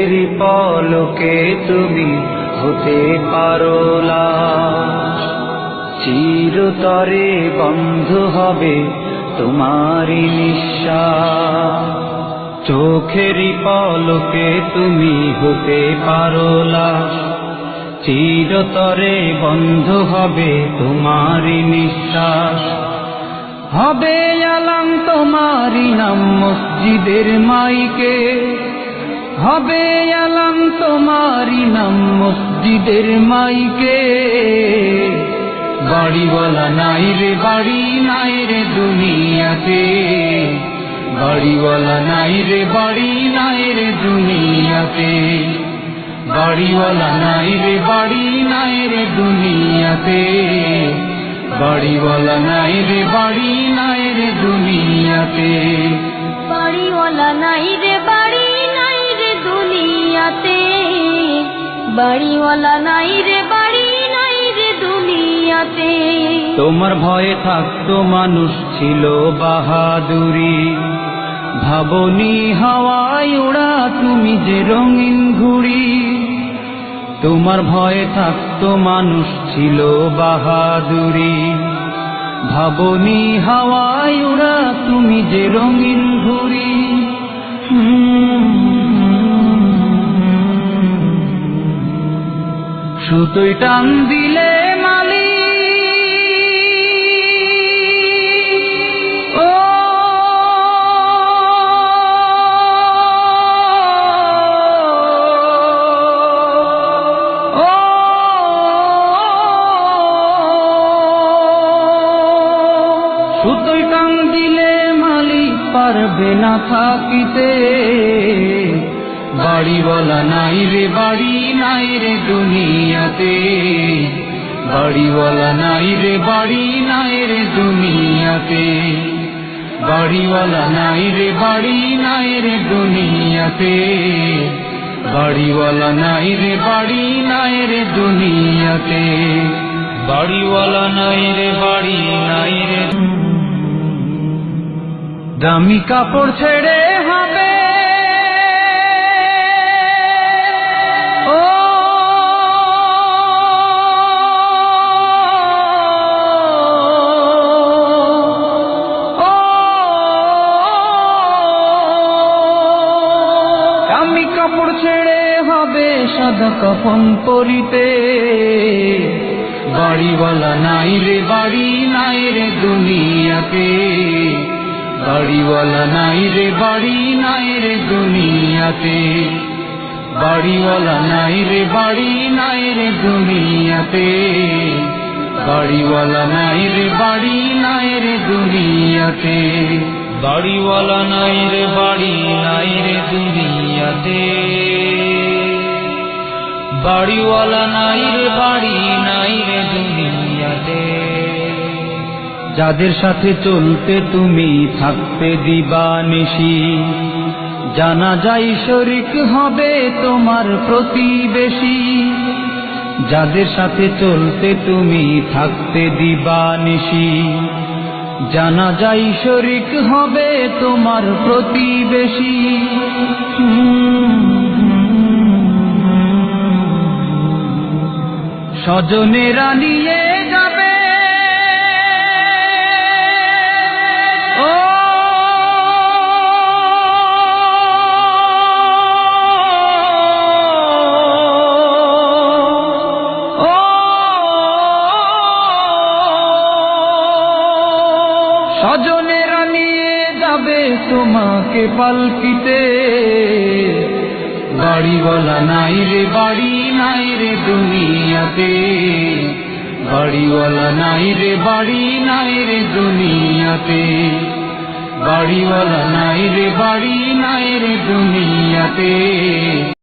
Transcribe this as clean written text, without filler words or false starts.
চোখের পলকে তুমি হতে পারো লাশ, চিরতরে বন্ধ হবে তোমারই নিঃশ্বাস। চোখের পলকে তুমি হতে পারো লাশ, চিরতরে বন্ধ হবে তোমারই নিঃশ্বাস। হবে আলাম তোমারই নাম মসজিদের মাইকে, হবে আলাম তোমারই নাম মসজিদের মাইকে। বাড়িওয়ালা নাই রে বাড়ি নাই রে দুনিয়াতে, বাড়িওয়ালা নাই রে বাড়ি নাই রে দুনিয়াতে। বাড়িওয়ালা নাই রে বাড়ি নাই রে দুনিয়াতে, বাড়িওয়ালা নাই রে বাড়ি নাই রে দুনিয়াতে। বাড়িওয়ালা নাই রে বাড়ি নাই রে দুনিয়াতে, বাড়িওয়ালা নাই রে বাড়ি নাই রে দুনিয়াতে। তোমার ভয়ে থাকতো মানুষ ছিল বাহাদুরি, ভাবনি হাওয়ায় ওড়া তুমি যে রঙিন ঘুড়ি। তোমার ভয়ে থাকতো মানুষ ছিল বাহাদুরি, ভাবনি হাওয়ায় ওড়া তুমি যে রঙিন ঘুড়ি। সুতোয় টান দিলে মালি সুতোয় টান দিলে মালিক পারবে না থাকিতে। বাড়িওয়ালা নাই রে বাড়ি নাই রে দুনিয়াতে, বাড়িওয়ালা নাই রে বাড়ি নাই রে দুনিয়াতে। বাড়িওয়ালা নাই রে বাড়ি নাই রে দুনিয়াতে, বাড়িওয়ালা নাই রে বাড়ি নাই রে দুনিয়াতে। বাড়িওয়ালা নাই রে বাড়ি নাই রে। দামি কাপড় ছেড়ে হবে দামি কাপড় ছেড়ে হবে সাদা কাফন পরিতে। বাড়িওয়ালা নাই রে বাড়ি নাই রে দুনিয়াতে, বাড়িওয়ালা নাই রে বাড়ি নাই রে দুনিয়াতে। বাড়িওয়ালা নাই রে বাড়ি নাই রে দুনিয়াতে, বাড়িওয়ালা নাই রে বাড়ি নাই রে দুনিয়াতে। বাড়িওয়ালা নাই রে বাড়ি নাই রে দুনিয়াতে, বাড়িওয়ালা নাই রে বাড়ি নাই রে দুনিয়াতে। যাদের সাথে চলতে তুমি থাকতে দিবানিশি, জানা যায় শরীক হবে তোমার প্রতিবেশী। যাদের সাথে চলতে তুমি থাকতে দিবানিশি, জানা যায় শরীক হবে তোমার প্রতিবেশী। স্বজনেরা নিয়ে যাবে স্বজনেরা নিয়ে যাবে তোমাকে পালকিতে। বাড়িওয়ালা নাই রে বাড়ি নাই রে দুনিয়াতে, বাড়িওয়ালা নাই রে বাড়ি নাই রে দুনিয়াতে। বাড়িওয়ালা নাই রে বাড়ি নাই রে দুনিয়াতে।